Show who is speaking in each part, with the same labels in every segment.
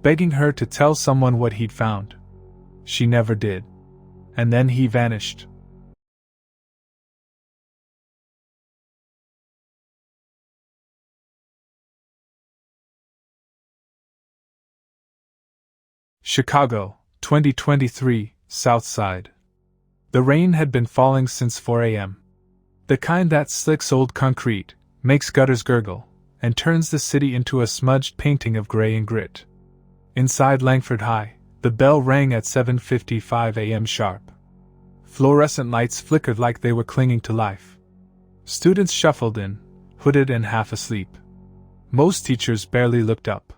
Speaker 1: begging her to tell someone what he'd found. She never did. And then he vanished. Chicago, 2023, South Side. The rain had been falling since 4 a.m. The kind that slicks old concrete, makes gutters gurgle, and turns the city into a smudged painting of gray and grit. Inside Langford High, the bell rang at 7:55 a.m. sharp. Fluorescent lights flickered like they were clinging to life. Students shuffled in, hooded and half asleep. Most teachers barely looked up.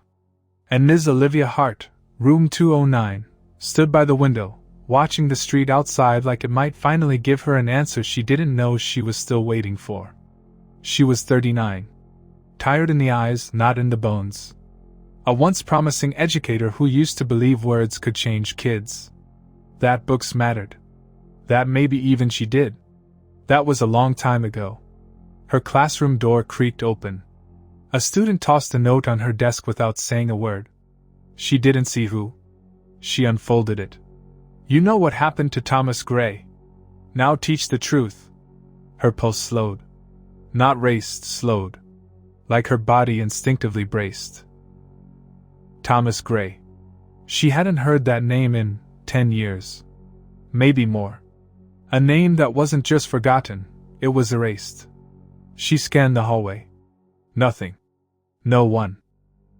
Speaker 1: And Ms. Olivia Hart, room 209, stood by the window, watching the street outside like it might finally give her an answer she didn't know she was still waiting for. She was 39. Tired in the eyes, not in the bones. A once promising educator who used to believe words could change kids. That books mattered. That maybe even she did. That was a long time ago. Her classroom door creaked open. A student tossed a note on her desk without saying a word. She didn't see who. She unfolded it. "You know what happened to Thomas Gray. Now teach the truth." Her pulse slowed. Not raced, slowed. Like her body instinctively braced. Thomas Gray. She hadn't heard that name in 10 years. Maybe more. A name that wasn't just forgotten, it was erased. She scanned the hallway. Nothing. No one.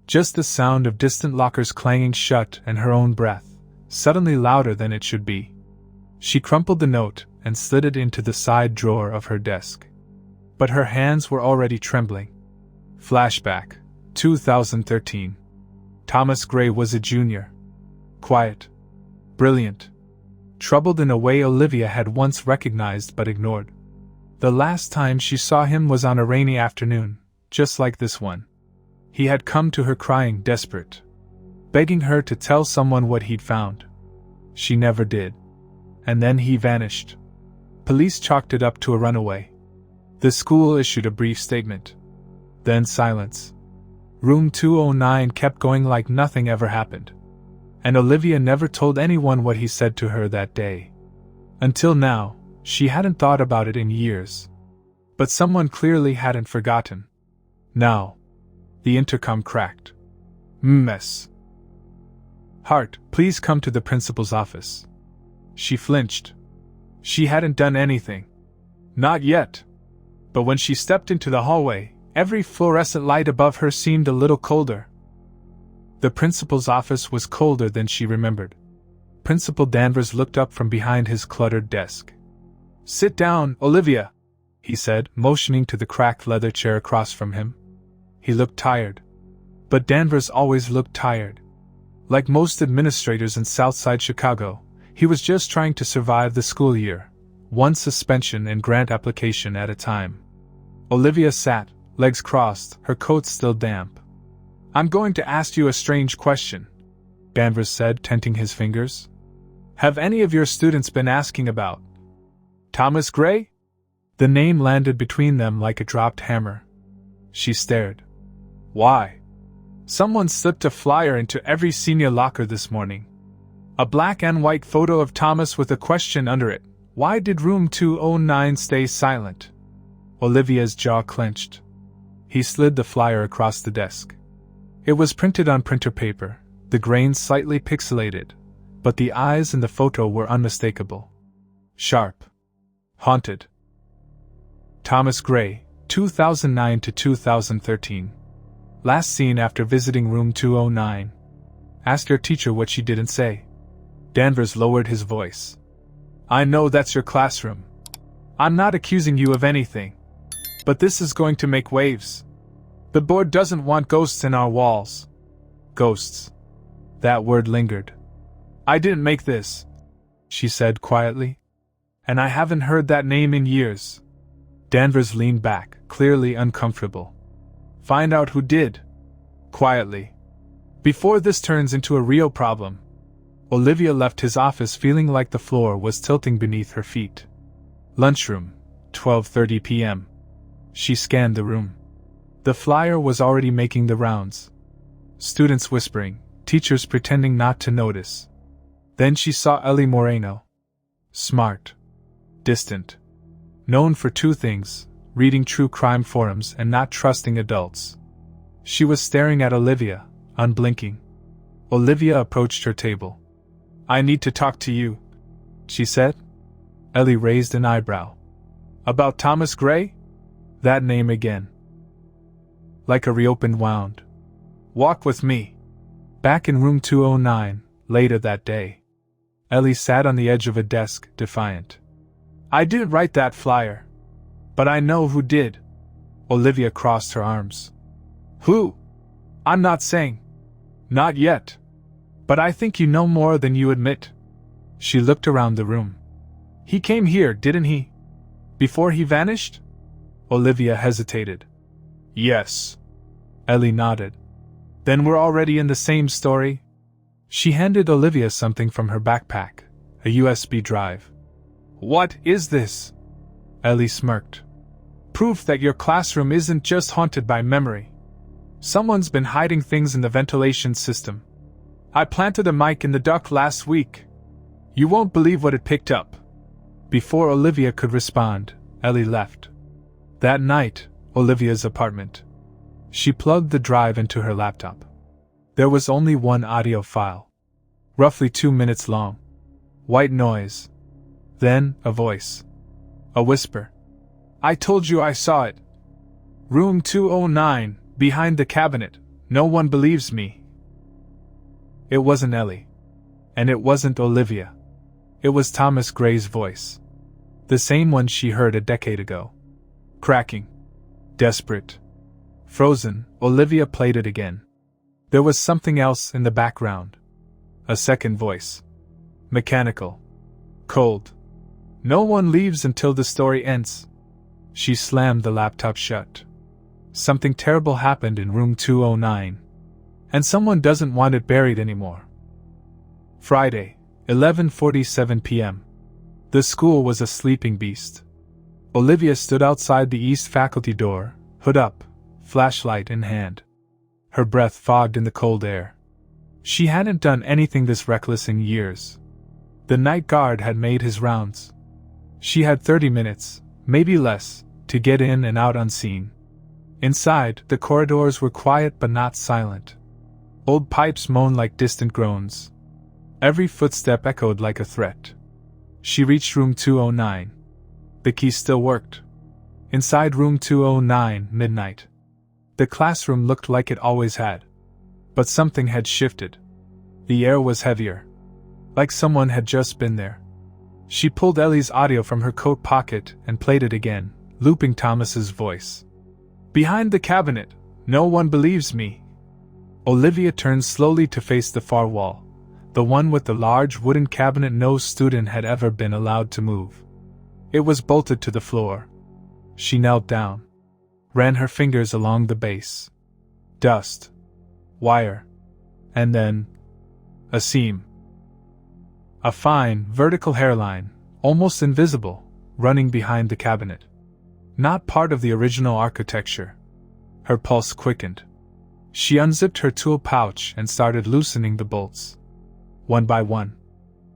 Speaker 1: Just the sound of distant lockers clanging shut and her own breath, suddenly louder than it should be. She crumpled the note and slid it into the side drawer of her desk. But her hands were already trembling. Flashback, 2013. Thomas Gray was a junior. Quiet. Brilliant. Troubled in a way Olivia had once recognized but ignored. The last time she saw him was on a rainy afternoon, just like this one. He had come to her crying, desperate, begging her to tell someone what he'd found. She never did. And then he vanished. Police chalked it up to a runaway. The school issued a brief statement. Then silence. Room 209 kept going like nothing ever happened. And Olivia never told anyone what he said to her that day. Until now, she hadn't thought about it in years. But someone clearly hadn't forgotten. Now. The intercom cracked. Mess. Hart, please come to the principal's office. She flinched. She hadn't done anything. Not yet. But when she stepped into the hallway, every fluorescent light above her seemed a little colder. The principal's office was colder than she remembered. Principal Danvers looked up from behind his cluttered desk. "Sit down, Olivia," he said, motioning to the cracked leather chair across from him. He looked tired. But Danvers always looked tired. Like most administrators in Southside Chicago, he was just trying to survive the school year, one suspension and grant application at a time. Olivia sat, legs crossed, her coat still damp. "I'm going to ask you a strange question," Danvers said, tenting his fingers. "Have any of your students been asking about Thomas Gray?" The name landed between them like a dropped hammer. She stared. "Why?" "Someone slipped a flyer into every senior locker this morning. A black and white photo of Thomas with a question under it. Why did room 209 stay silent?" Olivia's jaw clenched. He slid the flyer across the desk. It was printed on printer paper, the grain slightly pixelated, but the eyes in the photo were unmistakable. Sharp. Haunted. Thomas Gray, 2009 to 2013. Last seen after visiting room 209. Ask your teacher what she didn't say. Danvers lowered his voice. "I know that's your classroom. I'm not accusing you of anything. But this is going to make waves. The board doesn't want ghosts in our walls." Ghosts. That word lingered. "I didn't make this," she said quietly. "And I haven't heard that name in years." Danvers leaned back, clearly uncomfortable. "Find out who did." Quietly. "Before this turns into a real problem." Olivia left his office feeling like the floor was tilting beneath her feet. Lunchroom, 12:30 p.m. She scanned the room. The flyer was already making the rounds. Students whispering, teachers pretending not to notice. Then she saw Ellie Moreno. Smart. Distant. Known for two things: reading true crime forums and not trusting adults. She was staring at Olivia, unblinking. Olivia approached her table. "I need to talk to you," she said. Ellie raised an eyebrow. "About Thomas Gray?" That name again. Like a reopened wound. "Walk with me." Back in room 209, later that day. Ellie sat on the edge of a desk, defiant. "I didn't write that flyer. But I know who did." Olivia crossed her arms. "Who?" "I'm not saying. Not yet. But I think you know more than you admit." She looked around the room. "He came here, didn't he? Before he vanished?" Olivia hesitated. "Yes." Ellie nodded. "Then we're already in the same story?" She handed Olivia something from her backpack, a USB drive. "What is this?" Ellie smirked. "Proof that your classroom isn't just haunted by memory. Someone's been hiding things in the ventilation system. I planted a mic in the duct last week. You won't believe what it picked up." Before Olivia could respond, Ellie left. That night, Olivia's apartment. She plugged the drive into her laptop. There was only one audio file. Roughly 2 minutes long. White noise. Then, a voice. A whisper. "I told you I saw it. Room 209, behind the cabinet. No one believes me." It wasn't Ellie. And it wasn't Olivia. It was Thomas Gray's voice. The same one she heard a decade ago. Cracking. Desperate. Frozen, Olivia played it again. There was something else in the background. A second voice. Mechanical. Cold. "No one leaves until the story ends." She slammed the laptop shut. Something terrible happened in room 209. And someone doesn't want it buried anymore. Friday, 11:47 p.m. The school was a sleeping beast. Olivia stood outside the East faculty door, hood up, flashlight in hand. Her breath fogged in the cold air. She hadn't done anything this reckless in years. The night guard had made his rounds. She had 30 minutes, maybe less, to get in and out unseen. Inside, the corridors were quiet but not silent. Old pipes moaned like distant groans. Every footstep echoed like a threat. She reached room 209. The key still worked. Inside room 209, midnight. The classroom looked like it always had. But something had shifted. The air was heavier. Like someone had just been there. She pulled Ellie's audio from her coat pocket and played it again, looping Thomas's voice. "Behind the cabinet, no one believes me." Olivia turned slowly to face the far wall, the one with the large wooden cabinet no student had ever been allowed to move. It was bolted to the floor. She knelt down, ran her fingers along the base. Dust. Wire. And then, a seam. A fine, vertical hairline, almost invisible, running behind the cabinet. Not part of the original architecture. Her pulse quickened. She unzipped her tool pouch and started loosening the bolts. One by one.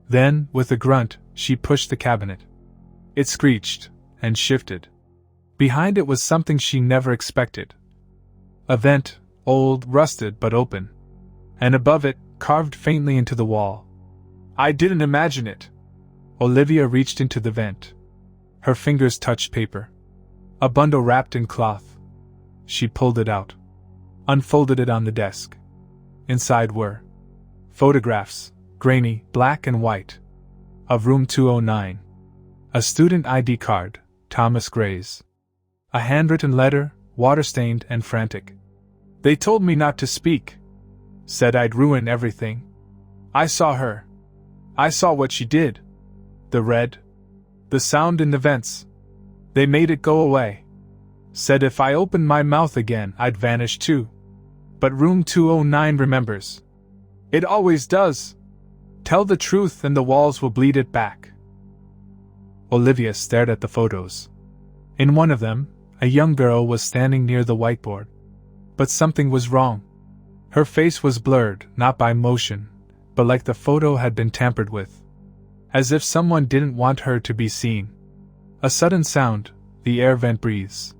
Speaker 1: Then, with a grunt, she pushed the cabinet. It screeched, and shifted. Behind it was something she never expected. A vent, old, rusted but open. And above it, carved faintly into the wall. "I didn't imagine it." Olivia reached into the vent. Her fingers touched paper. A bundle wrapped in cloth. She pulled it out. Unfolded it on the desk. Inside were photographs, grainy, black and white, of room 209. A student ID card, Thomas Gray's. A handwritten letter, water-stained and frantic. "They told me not to speak. Said I'd ruin everything. I saw her. I saw what she did. The red. The sound in the vents. They made it go away. Said if I opened my mouth again, I'd vanish too. But room 209 remembers. It always does. Tell the truth and the walls will bleed it back." Olivia stared at the photos. In one of them, a young girl was standing near the whiteboard. But something was wrong. Her face was blurred, not by motion, but like the photo had been tampered with. As if someone didn't want her to be seen. A sudden sound, the air vent breathes.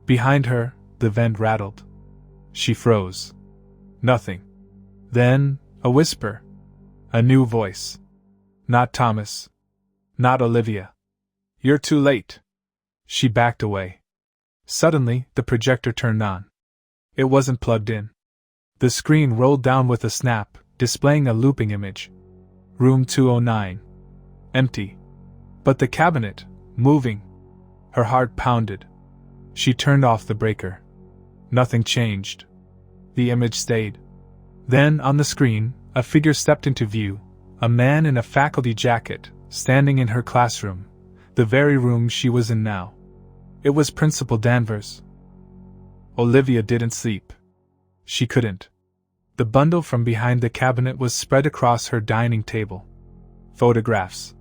Speaker 1: Behind her, the vent rattled. She froze. Nothing. Then, a whisper. A new voice. Not Thomas. Not Olivia. You're too late. She backed away. Suddenly, the projector turned on. It wasn't plugged in. The screen rolled down with a snap, displaying a looping image. Room 209. Empty. But the cabinet, moving. Her heart pounded. She turned off the breaker. Nothing changed. The image stayed. Then, on the screen, a figure stepped into view, a man in a faculty jacket, standing in her classroom, the very room she was in now. It was Principal Danvers. Olivia didn't sleep. She couldn't. The bundle from behind the cabinet was spread across her dining table. Photographs.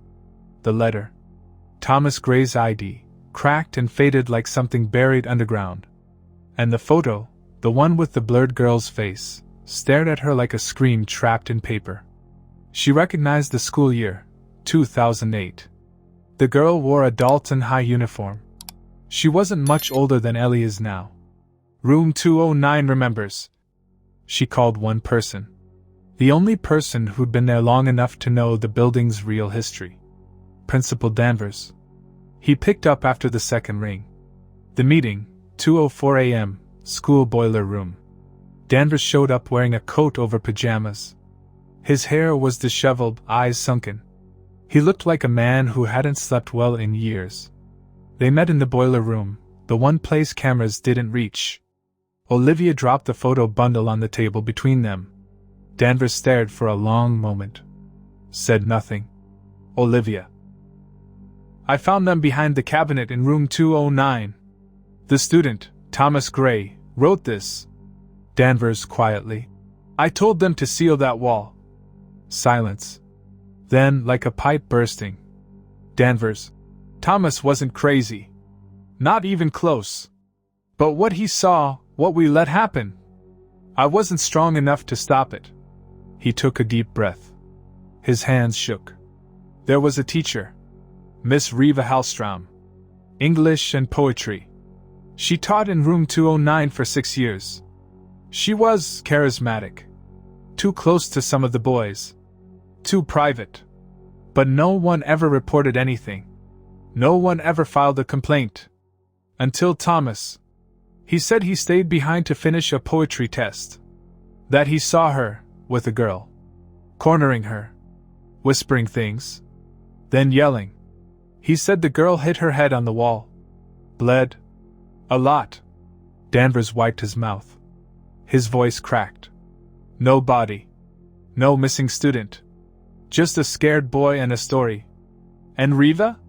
Speaker 1: The letter. Thomas Gray's ID, cracked and faded like something buried underground. And the photo, the one with the blurred girl's face, stared at her like a scream trapped in paper. She recognized the school year, 2008. The girl wore a Dalton High uniform. She wasn't much older than Ellie is now. Room 209 remembers. She called one person. The only person who'd been there long enough to know the building's real history. Principal Danvers. He picked up after the second ring. The meeting, 2:04 a.m., school boiler room. Danvers showed up wearing a coat over pajamas. His hair was disheveled, eyes sunken. He looked like a man who hadn't slept well in years. They met in the boiler room, the one place cameras didn't reach. Olivia dropped the photo bundle on the table between them. Danvers stared for a long moment. Said nothing. Olivia. I found them behind the cabinet in room 209. The student, Thomas Gray, wrote this. Danvers quietly. I told them to seal that wall. Silence. Then, like a pipe bursting. Danvers. Thomas wasn't crazy. Not even close. But what he saw, what we let happen. I wasn't strong enough to stop it. He took a deep breath. His hands shook. There was a teacher. Miss Reva Hallstrom. English and poetry. She taught in room 209 for 6 years. She was charismatic. Too close to some of the boys. Too private. But no one ever reported anything. No one ever filed a complaint. Until Thomas. He said he stayed behind to finish a poetry test. That he saw her, with a girl. Cornering her. Whispering things. Then yelling. He said the girl hit her head on the wall. Bled. A lot. Danvers wiped his mouth. His voice cracked. No body. No missing student. Just a scared boy and a story. And Reva?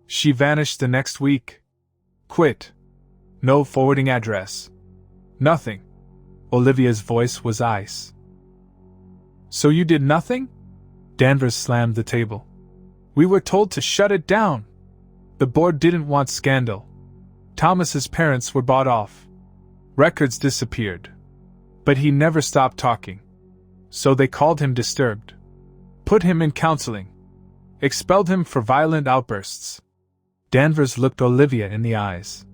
Speaker 1: She vanished the next week. Quit. No forwarding address. Nothing. Olivia's voice was ice. So you did nothing? Danvers slammed the table. We were told to shut it down. The board didn't want scandal. Thomas's parents were bought off. Records disappeared. But he never stopped talking. So they called him disturbed. Put him in counseling. Expelled him for violent outbursts. Danvers looked Olivia in the eyes.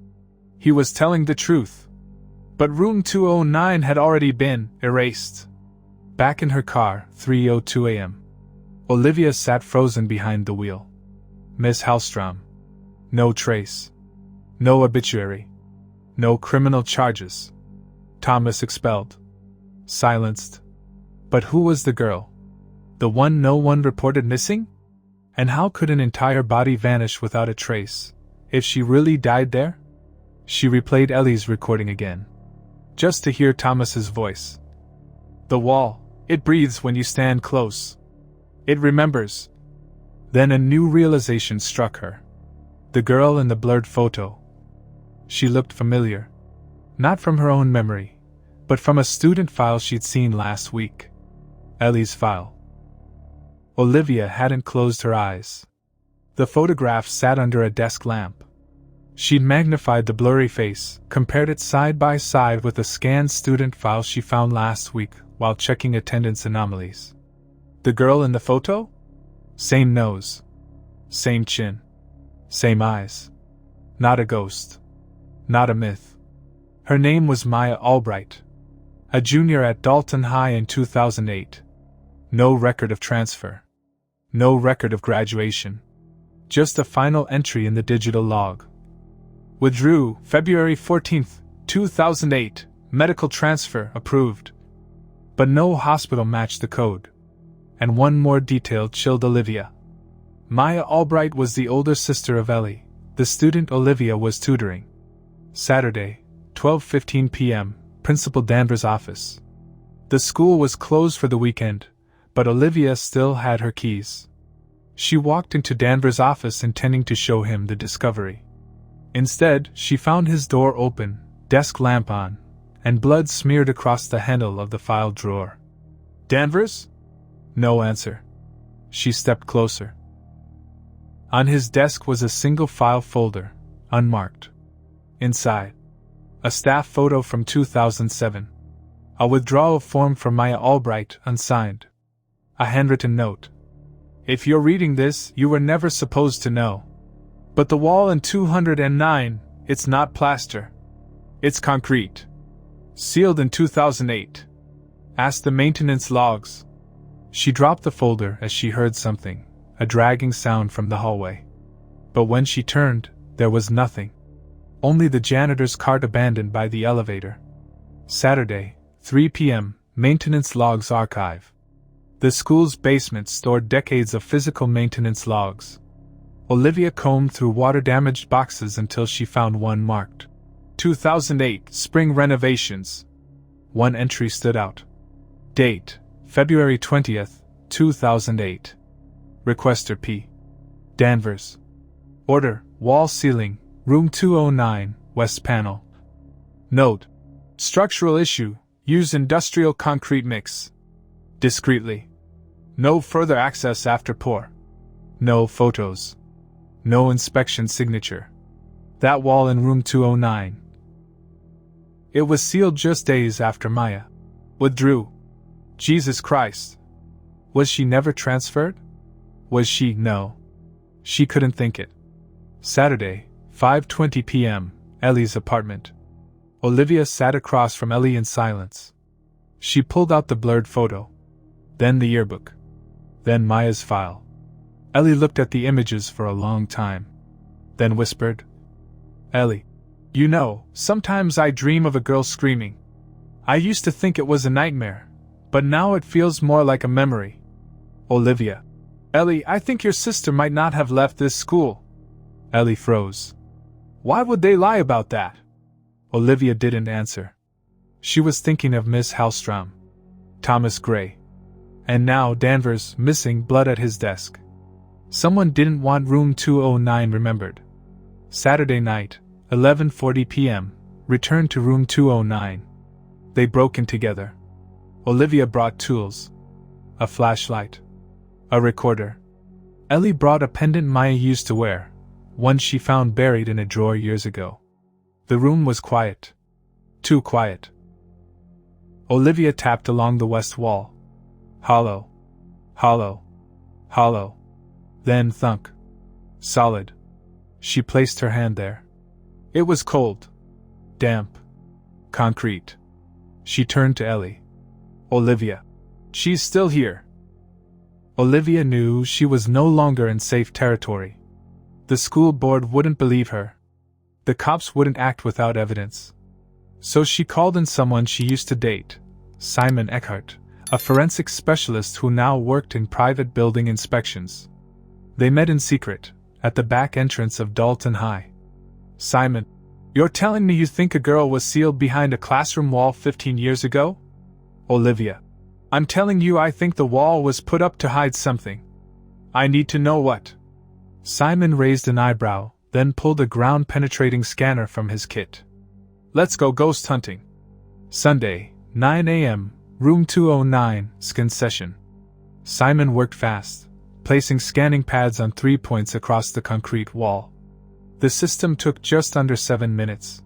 Speaker 1: He was telling the truth. But room 209 had already been erased. Back in her car, 3:02 a.m. Olivia sat frozen behind the wheel. Miss Hallstrom. No trace. No obituary. No criminal charges. Thomas expelled. Silenced. But who was the girl? The one no one reported missing? And how could an entire body vanish without a trace, if she really died there? She replayed Ellie's recording again. Just to hear Thomas's voice. The wall, it breathes when you stand close. It remembers. Then a new realization struck her. The girl in the blurred photo. She looked familiar. Not from her own memory, but from a student file she'd seen last week. Ellie's file. Olivia hadn't closed her eyes. The photograph sat under a desk lamp. She'd magnified the blurry face, compared it side by side with a scanned student file she found last week while checking attendance anomalies. The girl in the photo? Same nose. Same chin. Same eyes. Not a ghost. Not a myth. Her name was Maya Albright. A junior at Dalton High in 2008. No record of transfer. No record of graduation. Just a final entry in the digital log. Withdrew, February 14, 2008, medical transfer approved. But no hospital matched the code. And one more detail chilled Olivia. Maya Albright was the older sister of Ellie, the student Olivia was tutoring. Saturday, 12:15 p.m., Principal Danvers' office. The school was closed for the weekend, but Olivia still had her keys. She walked into Danvers' office intending to show him the discovery. Instead, she found his door open, desk lamp on, and blood smeared across the handle of the file drawer. "Danvers?" No answer. She stepped closer. On his desk was a single file folder, unmarked. Inside, a staff photo from 2007. A withdrawal form from Maya Albright, unsigned. A handwritten note. "If you're reading this, you were never supposed to know. But the wall in 209, it's not plaster. It's concrete. Sealed in 2008. Ask the maintenance logs." She dropped the folder as she heard something, a dragging sound from the hallway. But when she turned, there was nothing. Only the janitor's cart abandoned by the elevator. Saturday, 3 p.m., Maintenance Logs Archive. The school's basement stored decades of physical maintenance logs. Olivia combed through water-damaged boxes until she found one marked 2008 Spring Renovations. One entry stood out. Date: February 20th, 2008. Requester P. Danvers. Order: wall ceiling, room 209, west panel. Note: structural issue, use industrial concrete mix. Discreetly. No further access after pour. No photos. No inspection signature. That wall in room 209. It was sealed just days after Maya withdrew. Jesus Christ. Was she never transferred? Was she? No. She couldn't think it. Saturday, 5:20 p.m., Ellie's apartment. Olivia sat across from Ellie in silence. She pulled out the blurred photo. Then the yearbook. Then Maya's file. Ellie looked at the images for a long time. Then whispered, "Ellie, you know, sometimes I dream of a girl screaming. I used to think it was a nightmare, but now it feels more like a memory." Olivia. "Ellie, I think your sister might not have left this school." Ellie froze. "Why would they lie about that?" Olivia didn't answer. She was thinking of Miss Hallstrom, Thomas Gray, and now Danvers missing blood at his desk. Someone didn't want room 209 remembered. Saturday night, 11:40 p.m., returned to room 209. They broke in together. Olivia brought tools. A flashlight. A recorder. Ellie brought a pendant Maya used to wear, one she found buried in a drawer years ago. The room was quiet. Too quiet. Olivia tapped along the west wall. Hollow. Hollow. Hollow. Then thunk. Solid. She placed her hand there. It was cold. Damp. Concrete. She turned to Ellie. "Olivia. She's still here." Olivia knew she was no longer in safe territory. The school board wouldn't believe her. The cops wouldn't act without evidence. So she called in someone she used to date, Simon Eckhart, a forensic specialist who now worked in private building inspections. They met in secret, at the back entrance of Dalton High. "Simon, you're telling me you think a girl was sealed behind a classroom wall 15 years ago?" Olivia. "I'm telling you I think the wall was put up to hide something. I need to know what." Simon raised an eyebrow, then pulled a ground-penetrating scanner from his kit. "Let's go ghost hunting." Sunday, 9 a.m., room 209, scan session. Simon worked fast, placing scanning pads on 3 points across the concrete wall. The system took just under 7 minutes.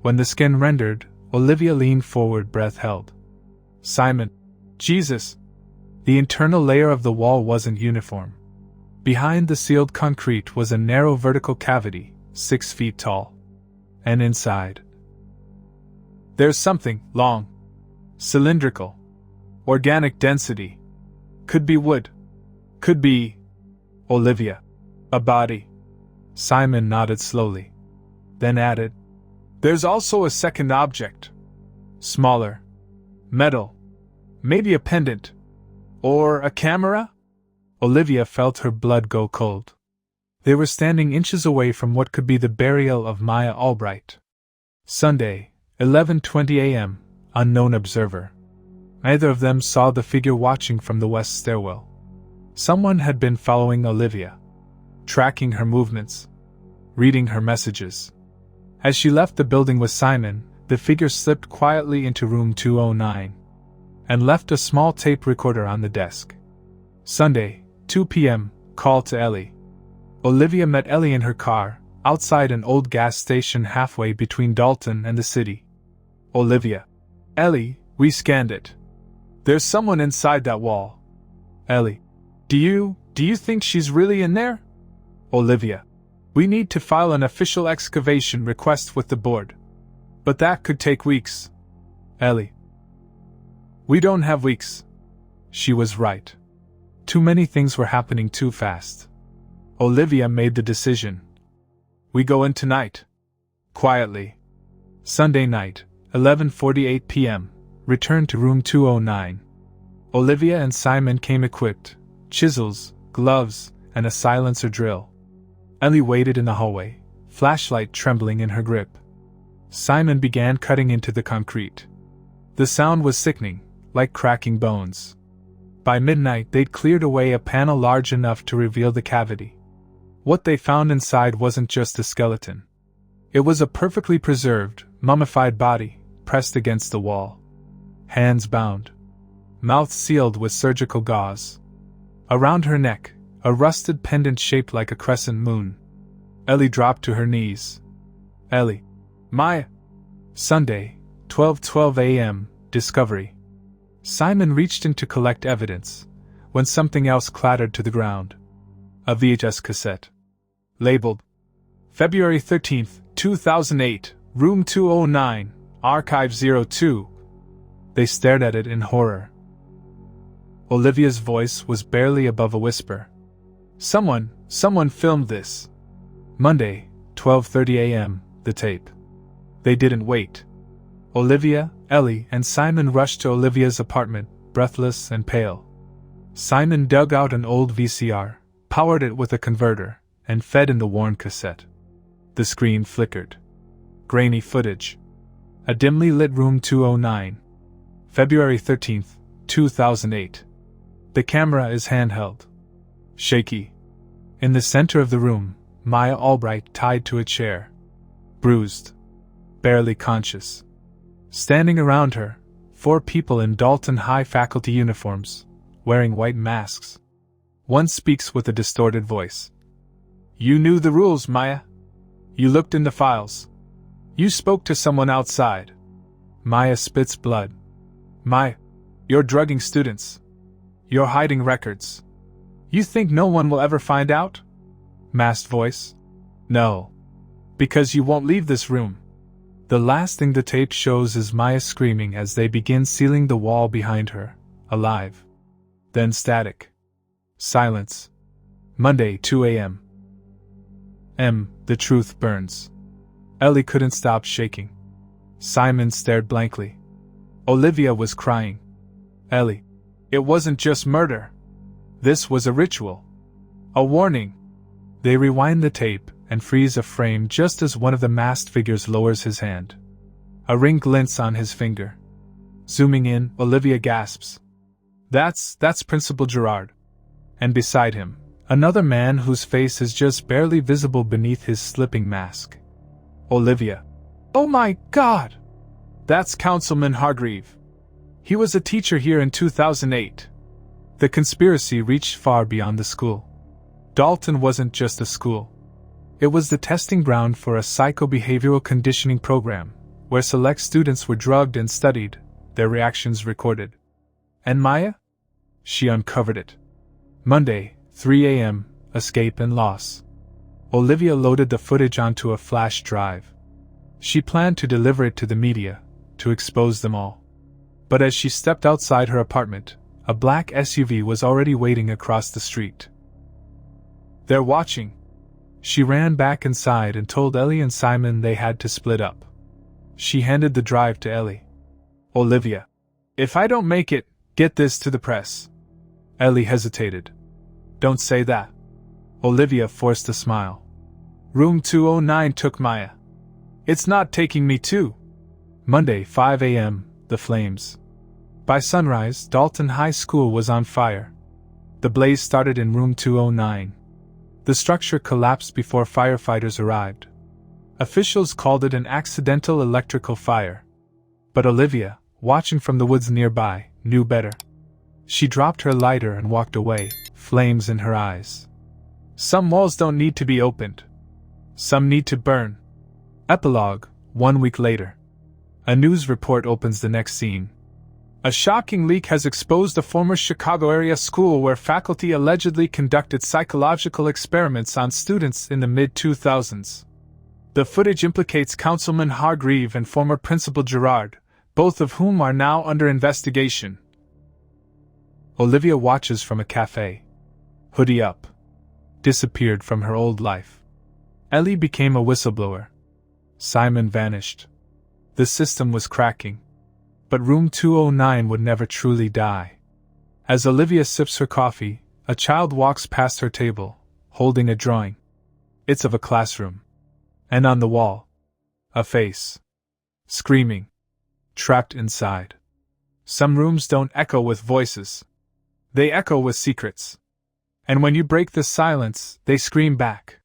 Speaker 1: When the skin rendered, Olivia leaned forward, breath held. Simon. Jesus! The internal layer of the wall wasn't uniform. Behind the sealed concrete was a narrow vertical cavity, 6 feet tall. And inside, there's something long, cylindrical, organic density. Could be wood. Could be. Olivia. A body. Simon nodded slowly. Then added, there's also a second object. Smaller. Metal. Maybe a pendant. Or a camera? Olivia felt her blood go cold. They were standing inches away from what could be the burial of Maya Albright. Sunday, 11:20 a.m., unknown observer. Neither of them saw the figure watching from the west stairwell. Someone had been following Olivia, tracking her movements, reading her messages. As she left the building with Simon, the figure slipped quietly into room 209 and left a small tape recorder on the desk. Sunday, 2 p.m., call to Ellie. Olivia met Ellie in her car, outside an old gas station halfway between Dalton and the city. Olivia. Ellie, we scanned it. There's someone inside that wall. Ellie. Do you think she's really in there? Olivia. We need to file an official excavation request with the board. But that could take weeks. Ellie. We don't have weeks. She was right. Too many things were happening too fast. Olivia made the decision. We go in tonight. Quietly. Sunday night, 11:48 p.m., returned to room 209. Olivia and Simon came equipped, chisels, gloves, and a silencer drill. Ellie waited in the hallway, flashlight trembling in her grip. Simon began cutting into the concrete. The sound was sickening, like cracking bones. By midnight they'd cleared away a panel large enough to reveal the cavity. What they found inside wasn't just a skeleton. It was a perfectly preserved, mummified body, pressed against the wall. Hands bound. Mouth sealed with surgical gauze. Around her neck, a rusted pendant shaped like a crescent moon. Ellie dropped to her knees. Ellie. Maya. Sunday, 12:12 a.m., discovery. Simon reached in to collect evidence, when something else clattered to the ground. A VHS cassette. Labeled February 13, 2008, Room 209, Archive 02. They stared at it in horror. Olivia's voice was barely above a whisper. Someone filmed this. Monday, 12:30 a.m., the tape. They didn't wait. Olivia, Ellie, and Simon rushed to Olivia's apartment, breathless and pale. Simon dug out an old VCR, powered it with a converter, and fed in the worn cassette. The screen flickered. Grainy footage. A dimly lit room 209. February 13, 2008. The camera is handheld. Shaky. In the center of the room, Maya Albright tied to a chair. Bruised. Barely conscious. Standing around her, 4 people in Dalton High faculty uniforms, wearing white masks. One speaks with a distorted voice. You knew the rules, Maya. You looked in the files. You spoke to someone outside. Maya spits blood. Maya, you're drugging students. You're hiding records. You think no one will ever find out? Masked voice. No. Because you won't leave this room. The last thing the tape shows is Maya screaming as they begin sealing the wall behind her, alive. Then static. Silence. Monday, 2 a.m. The truth burns. Ellie couldn't stop shaking. Simon stared blankly. Olivia was crying. Ellie. It wasn't just murder. This was a ritual. A warning. They rewind the tape and freeze a frame just as one of the masked figures lowers his hand. A ring glints on his finger. Zooming in, Olivia gasps. That's Principal Gerard. And beside him, another man whose face is just barely visible beneath his slipping mask. Olivia. Oh my God! That's Councilman Hargreave. He was a teacher here in 2008. The conspiracy reached far beyond the school. Dalton wasn't just a school. It was the testing ground for a psychobehavioral conditioning program, where select students were drugged and studied, their reactions recorded. And Maya? She uncovered it. Monday, 3 a.m., escape and loss. Olivia loaded the footage onto a flash drive. She planned to deliver it to the media, to expose them all. But as she stepped outside her apartment, a black SUV was already waiting across the street. "They're watching." She ran back inside and told Ellie and Simon they had to split up. She handed the drive to Ellie. "Olivia, if I don't make it, get this to the press." Ellie hesitated. "Don't say that." Olivia forced a smile. "Room 209 took Maya. It's not taking me too." Monday, 5 a.m., the flames. By sunrise, Dalton High School was on fire. The blaze started in room 209. The structure collapsed before firefighters arrived. Officials called it an accidental electrical fire. But Olivia, watching from the woods nearby, knew better. She dropped her lighter and walked away, flames in her eyes. Some walls don't need to be opened. Some need to burn. Epilogue, 1 week later. A news report opens the next scene. A shocking leak has exposed a former Chicago area school where faculty allegedly conducted psychological experiments on students in the mid-2000s. The footage implicates Councilman Hargreave and former Principal Gerard, both of whom are now under investigation. Olivia watches from a cafe. Hoodie up. Disappeared from her old life. Ellie became a whistleblower. Simon vanished. The system was cracking. But room 209 would never truly die. As Olivia sips her coffee, a child walks past her table, holding a drawing. It's of a classroom. And on the wall, a face. Screaming. Trapped inside. Some rooms don't echo with voices. They echo with secrets. And when you break the silence, they scream back.